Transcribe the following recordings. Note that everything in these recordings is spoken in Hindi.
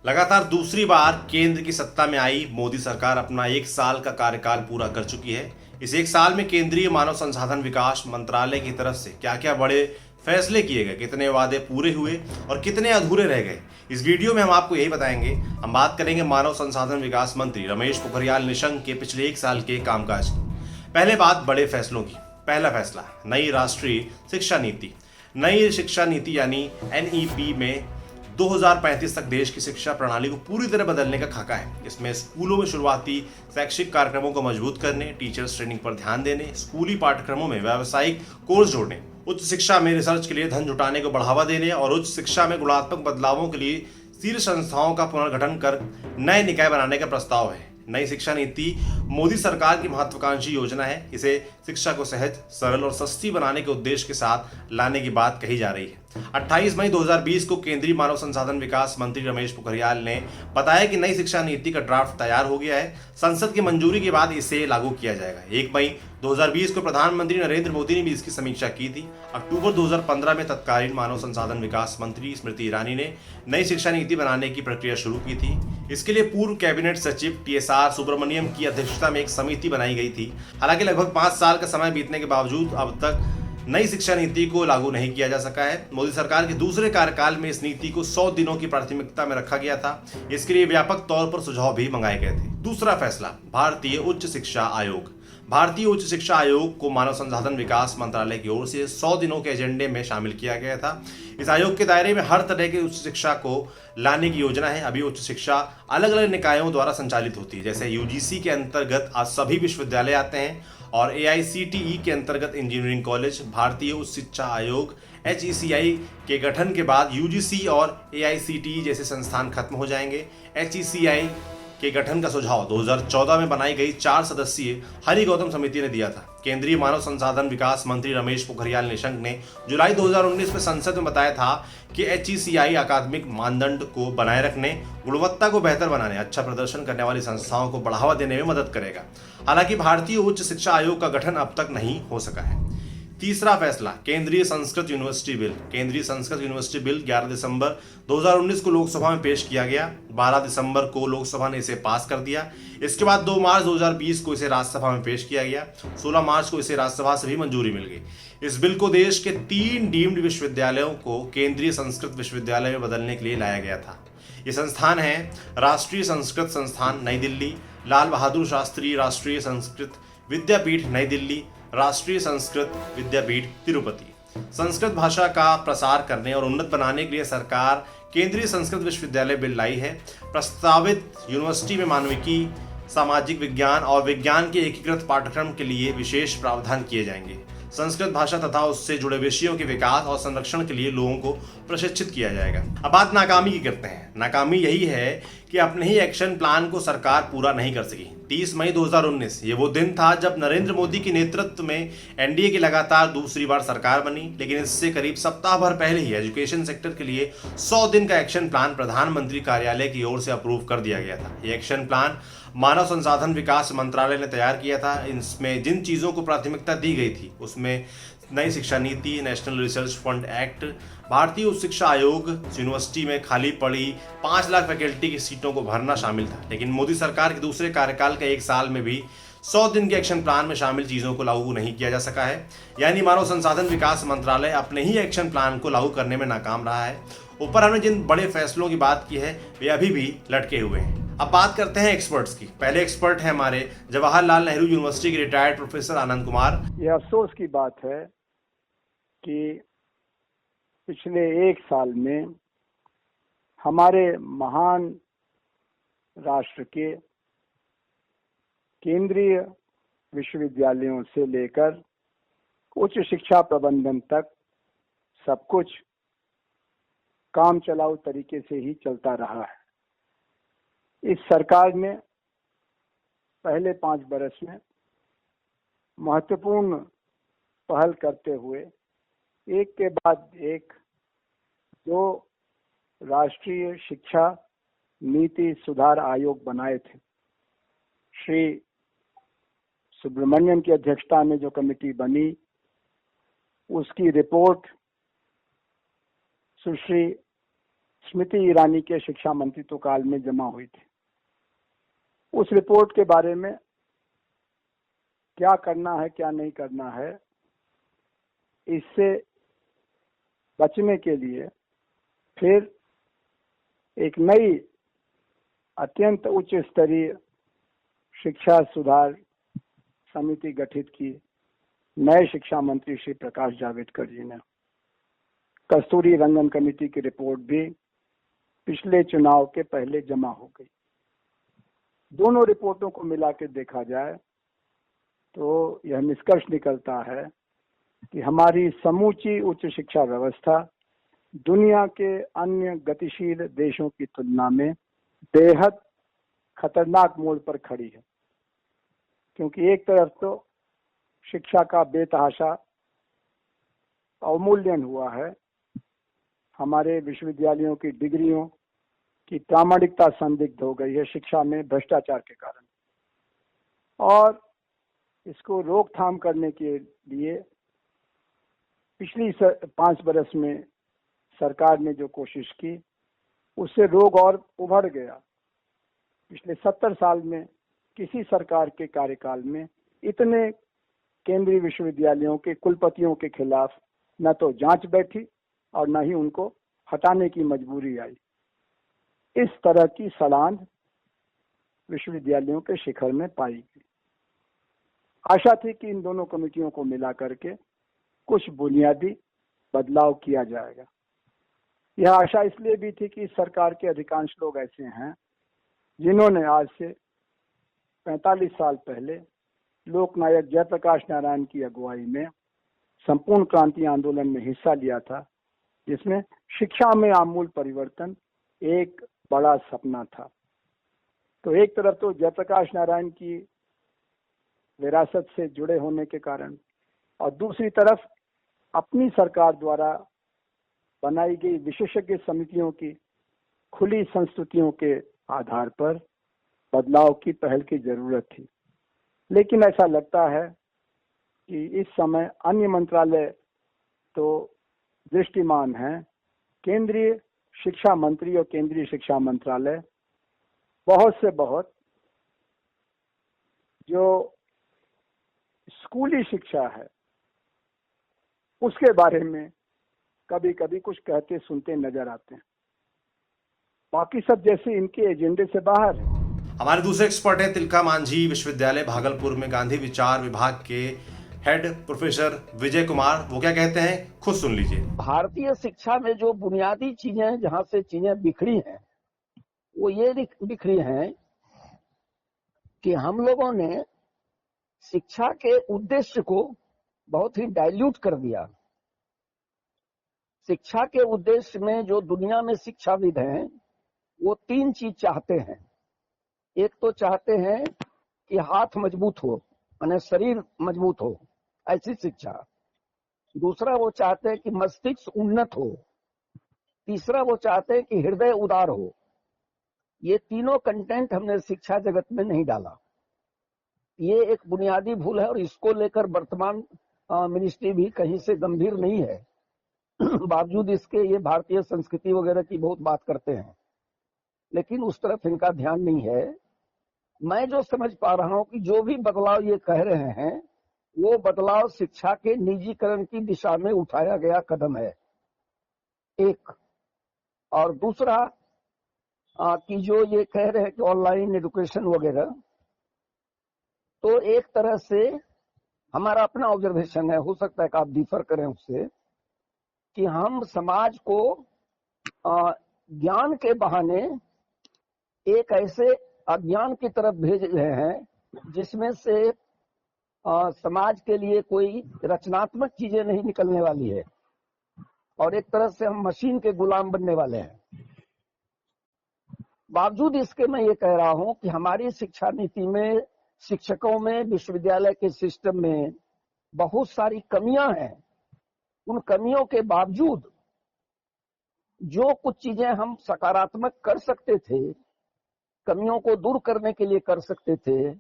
लगातार दूसरी बार केंद्र की सत्ता में आई मोदी सरकार अपना 1 साल का कार्यकाल पूरा कर चुकी है। इस 1 साल में केंद्रीय मानव संसाधन विकास मंत्रालय की तरफ से क्या क्या बड़े फैसले किए गए, कितने वादे पूरे हुए और कितने अधूरे रह गए, इस वीडियो में हम आपको यही बताएंगे। हम बात करेंगे मानव संसाधन विकास मंत्री रमेश पोखरियाल निशंक के पिछले 1 साल के कामकाज की। पहले बात बड़े फैसलों की। पहला फैसला, नई राष्ट्रीय शिक्षा नीति। नई शिक्षा नीति यानी एनईपी में 2035 तक देश की शिक्षा प्रणाली को पूरी तरह बदलने का खाका है। इसमें स्कूलों में शुरुआती शैक्षिक कार्यक्रमों को मजबूत करने, टीचर्स ट्रेनिंग पर ध्यान देने, स्कूली पाठ्यक्रमों में व्यावसायिक कोर्स जोड़ने, उच्च शिक्षा में रिसर्च के लिए धन जुटाने को बढ़ावा देने और उच्च शिक्षा में गुणात्मक बदलावों के लिए शीर्ष संस्थाओं का पुनर्गठन कर नए निकाय बनाने का प्रस्ताव है। नई शिक्षा नीति मोदी सरकार की महत्वाकांक्षी योजना है। इसे शिक्षा को सहज, सरल और सस्ती बनाने के उद्देश्य के साथ लाने की बात कही जा रही है। 28 मई 2020 को केंद्रीय मानव संसाधन विकास मंत्री रमेश पोखरियाल ने बताया कि नई शिक्षा नीति का ड्राफ्ट तैयार हो गया है। संसद की मंजूरी के बाद इसे लागू किया जाएगा। 1 मई 2020 को प्रधानमंत्री नरेंद्र मोदी ने भी इसकी समीक्षा की थी। अक्टूबर 2015 में तत्कालीन मानव संसाधन विकास मंत्री स्मृति ईरानी ने नई शिक्षा नीति बनाने की प्रक्रिया शुरू की थी। इसके लिए पूर्व कैबिनेट सचिव TSR सुब्रमण्यम की अध्यक्षता में एक समिति बनाई गई थी। हालांकि लगभग 5 साल का समय बीतने के बावजूद अब तक नई शिक्षा नीति को लागू नहीं किया जा सका है। मोदी सरकार के दूसरे कार्यकाल में इस नीति को 100 दिनों की प्राथमिकता में रखा गया था। इसके लिए व्यापक तौर पर सुझाव भी मंगाए गए थे। दूसरा फैसला, भारतीय उच्च शिक्षा आयोग। भारतीय उच्च शिक्षा आयोग को मानव संसाधन विकास मंत्रालय की ओर से 100 दिनों के एजेंडे में शामिल किया गया था। इस आयोग के दायरे में हर तरह की उच्च शिक्षा को लाने की योजना है। अभी उच्च शिक्षा अलग अलग निकायों द्वारा संचालित होती है, जैसे UGC के अंतर्गत आज सभी विश्वविद्यालय आते हैं और AICTE के अंतर्गत इंजीनियरिंग कॉलेज। भारतीय उच्च शिक्षा आयोग HECI के गठन के बाद UGC और AICTE जैसे संस्थान खत्म हो जाएंगे। HECI के गठन का सुझाव 2014 में बनाई गई 4 सदस्यीय हरि गौतम समिति ने दिया था। केंद्रीय मानव संसाधन विकास मंत्री रमेश पोखरियाल निशंक ने जुलाई 2019 में संसद में बताया था कि HECI अकादमिक मानदंड को बनाए रखने, गुणवत्ता को बेहतर बनाने, अच्छा प्रदर्शन करने वाली संस्थाओं को बढ़ावा देने में मदद करेगा। हालांकि भारतीय उच्च शिक्षा आयोग का गठन अब तक नहीं हो सका है। तीसरा फैसला, केंद्रीय संस्कृत यूनिवर्सिटी बिल। केंद्रीय संस्कृत यूनिवर्सिटी बिल 11 दिसंबर 2019 को लोकसभा में पेश किया गया। 12 दिसंबर को लोकसभा ने इसे पास कर दिया। इसके बाद 2 मार्च 2020 को इसे राज्यसभा में पेश किया गया। 16 मार्च को इसे राज्यसभा से भी मंजूरी मिल गई। इस बिल को देश के 3 डीम्ड विश्वविद्यालयों को केंद्रीय संस्कृत विश्वविद्यालय में बदलने के लिए लाया गया था। ये संस्थान है राष्ट्रीय संस्कृत संस्थान नई दिल्ली, लाल बहादुर शास्त्री राष्ट्रीय संस्कृत विद्यापीठ नई दिल्ली, राष्ट्रीय संस्कृत विद्यापीठ तिरुपति। संस्कृत भाषा का प्रसार करने और उन्नत बनाने के लिए सरकार केंद्रीय संस्कृत विश्वविद्यालय बिल लाई है। प्रस्तावित यूनिवर्सिटी में मानविकी, सामाजिक विज्ञान और विज्ञान के एकीकृत पाठ्यक्रम के लिए विशेष प्रावधान किए जाएंगे। संस्कृत भाषा तथा उससे जुड़े विषयों के विकास और संरक्षण के लिए लोगों को प्रशिक्षित किया जाएगा। अब बात नाकामी की करते हैं। नाकामी यही है कि अपने ही एक्शन प्लान को सरकार पूरा नहीं कर सकी। 30 मई 2019 ये वो दिन था जब नरेंद्र मोदी के नेतृत्व में NDA की लगातार दूसरी बार सरकार बनी, लेकिन इससे करीब सप्ताह भर पहले ही एजुकेशन सेक्टर के लिए 100 दिन का एक्शन प्लान प्रधानमंत्री कार्यालय की ओर से अप्रूव कर दिया गया था। ये एक्शन प्लान मानव संसाधन विकास मंत्रालय ने तैयार किया था। इसमें जिन चीज़ों को प्राथमिकता दी गई थी उसमें नई शिक्षा नीति, नेशनल रिसर्च फंड एक्ट, भारतीय उच्च शिक्षा आयोग, यूनिवर्सिटी में खाली पड़ी 5 लाख फैकल्टी की सीटों को भरना शामिल था। लेकिन मोदी सरकार के दूसरे कार्यकाल के 1 साल में भी 100 दिन के एक्शन प्लान में शामिल चीज़ों को लागू नहीं किया जा सका है। यानी मानव संसाधन विकास मंत्रालय अपने ही एक्शन प्लान को लागू करने में नाकाम रहा है। ऊपर हमने जिन बड़े फैसलों की बात की है वे अभी भी लटके हुए हैं। अब बात करते हैं एक्सपर्ट्स की। पहले एक्सपर्ट है हमारे जवाहरलाल नेहरू यूनिवर्सिटी के रिटायर्ड प्रोफेसर आनंद कुमार। यह अफसोस की बात है कि पिछले 1 साल में हमारे महान राष्ट्र के केंद्रीय विश्वविद्यालयों से लेकर उच्च शिक्षा प्रबंधन तक सब कुछ काम चलाऊ तरीके से ही चलता रहा है। इस सरकार ने पहले 5 बरस में महत्वपूर्ण पहल करते हुए एक के बाद एक 2 राष्ट्रीय शिक्षा नीति सुधार आयोग बनाए थे। श्री सुब्रमण्यम की अध्यक्षता में जो कमेटी बनी उसकी रिपोर्ट सुश्री स्मृति ईरानी के शिक्षा मंत्रित्व काल में जमा हुई थी। उस रिपोर्ट के बारे में क्या करना है क्या नहीं करना है, इससे बचने के लिए फिर एक नई अत्यंत उच्च स्तरीय शिक्षा सुधार समिति गठित की नए शिक्षा मंत्री श्री प्रकाश जावड़ेकर जी ने। कस्तूरी रंगन कमेटी की रिपोर्ट भी पिछले चुनाव के पहले जमा हो गई। दोनों रिपोर्टों को मिला के देखा जाए तो यह निष्कर्ष निकलता है कि हमारी समूची उच्च शिक्षा व्यवस्था दुनिया के अन्य गतिशील देशों की तुलना में बेहद खतरनाक मोड़ पर खड़ी है, क्योंकि एक तरफ तो शिक्षा का बेतहाशा अवमूल्यन हुआ है, हमारे विश्वविद्यालयों की डिग्रियों की प्रामाणिकता संदिग्ध हो गई है शिक्षा में भ्रष्टाचार के कारण, और इसको रोकथाम करने के लिए पिछली 5 बरस में सरकार ने जो कोशिश की उससे रोग और उभर गया। पिछले 70 साल में किसी सरकार के कार्यकाल में इतने केंद्रीय विश्वविद्यालयों के कुलपतियों के खिलाफ न तो जांच बैठी और न ही उनको हटाने की मजबूरी आई। इस तरह की सड़ांध विश्वविद्यालयों के शिखर में पाई गई। आशा थी कि इन दोनों कमेटियों को मिला करके कुछ बुनियादी बदलाव किया जाएगा। यह आशा इसलिए भी थी कि इस सरकार के अधिकांश लोग ऐसे हैं जिन्होंने आज से 45 साल पहले लोकनायक जयप्रकाश नारायण की अगुवाई में संपूर्ण क्रांति आंदोलन में हिस्सा लिया था, जिसमें शिक्षा में आमूल परिवर्तन एक बड़ा सपना था। तो एक तरफ तो जयप्रकाश नारायण की विरासत से जुड़े होने के कारण और दूसरी तरफ अपनी सरकार द्वारा बनाई गई विशेषज्ञ समितियों की खुली संस्तुतियों के आधार पर बदलाव की पहल की जरूरत थी। लेकिन ऐसा लगता है कि इस समय अन्य मंत्रालय तो दृष्टिमान हैं, केंद्रीय शिक्षा मंत्री और केंद्रीय शिक्षा मंत्रालय बहुत से बहुत जो स्कूली शिक्षा है उसके बारे में कभी कभी कुछ कहते सुनते नजर आते हैं। बाकी सब जैसे इनके एजेंडे से बाहर है। हमारे दूसरे एक्सपर्ट हैं तिलका मांझी विश्वविद्यालय भागलपुर में गांधी विचार विभाग के हेड प्रोफेसर विजय कुमार। वो क्या कहते हैं खुद सुन लीजिए। भारतीय शिक्षा में जो बुनियादी चीजें जहां से चीजें बिखरी हैं वो ये बिखरी हैं कि हम लोगों ने शिक्षा के उद्देश्य को बहुत ही डाइल्यूट कर दिया। शिक्षा के उद्देश्य में जो दुनिया में शिक्षाविद हैं वो 3 चीज चाहते हैं। एक तो चाहते हैं कि हाथ मजबूत हो, यानी शरीर मजबूत हो, ऐसी शिक्षा। दूसरा वो चाहते हैं कि मस्तिष्क उन्नत हो। तीसरा वो चाहते हैं कि हृदय उदार हो। ये तीनों कंटेंट हमने शिक्षा जगत में नहीं डाला। ये एक बुनियादी भूल है और इसको लेकर वर्तमान मिनिस्ट्री भी कहीं से गंभीर नहीं है। बावजूद इसके ये भारतीय संस्कृति वगैरह की बहुत बात करते हैं, लेकिन उस तरफ इनका ध्यान नहीं है। मैं जो समझ पा रहा हूं कि जो भी बदलाव ये कह रहे हैं वो बदलाव शिक्षा के निजीकरण की दिशा में उठाया गया कदम है, एक। और दूसरा कि जो ये कह रहे हैं कि ऑनलाइन एजुकेशन वगैरह, तो एक तरह से हमारा अपना ऑब्जर्वेशन है, हो सकता है कि आप डिफर करें उससे, कि हम समाज को ज्ञान के बहाने एक ऐसे अज्ञान की तरफ भेज रहे हैं जिसमें से समाज के लिए कोई रचनात्मक चीजें नहीं निकलने वाली है और एक तरह से हम मशीन के गुलाम बनने वाले हैं। बावजूद इसके मैं ये कह रहा हूं कि हमारी शिक्षा नीति में, शिक्षकों में, विश्वविद्यालय के सिस्टम में बहुत सारी कमियां हैं। उन कमियों के बावजूद जो कुछ चीजें हम सकारात्मक कर सकते थे, कमियों को दूर करने के लिए कर सकते थे,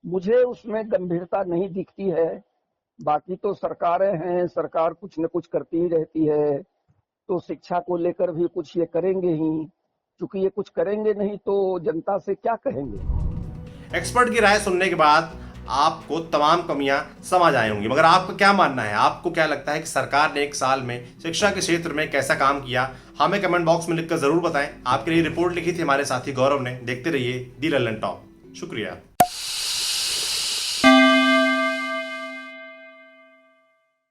मुझे उसमें गंभीरता नहीं दिखती है। बाकी तो सरकारें हैं, सरकार कुछ न कुछ करती ही रहती है। तो शिक्षा को लेकर भी कुछ ये करेंगे ही, क्योंकि ये कुछ करेंगे नहीं तो जनता से क्या कहेंगे। एक्सपर्ट की राय सुनने के बाद आपको तमाम कमियां समझ आई होंगी, मगर आपका क्या मानना है? आपको क्या लगता है कि सरकार ने एक साल में शिक्षा के क्षेत्र में कैसा काम किया? हमें कमेंट बॉक्स में लिखकर जरूर बताएं। आपके लिए रिपोर्ट लिखी थी हमारे साथी गौरव ने। देखते रहिए दी लल्लन टॉप। शुक्रिया।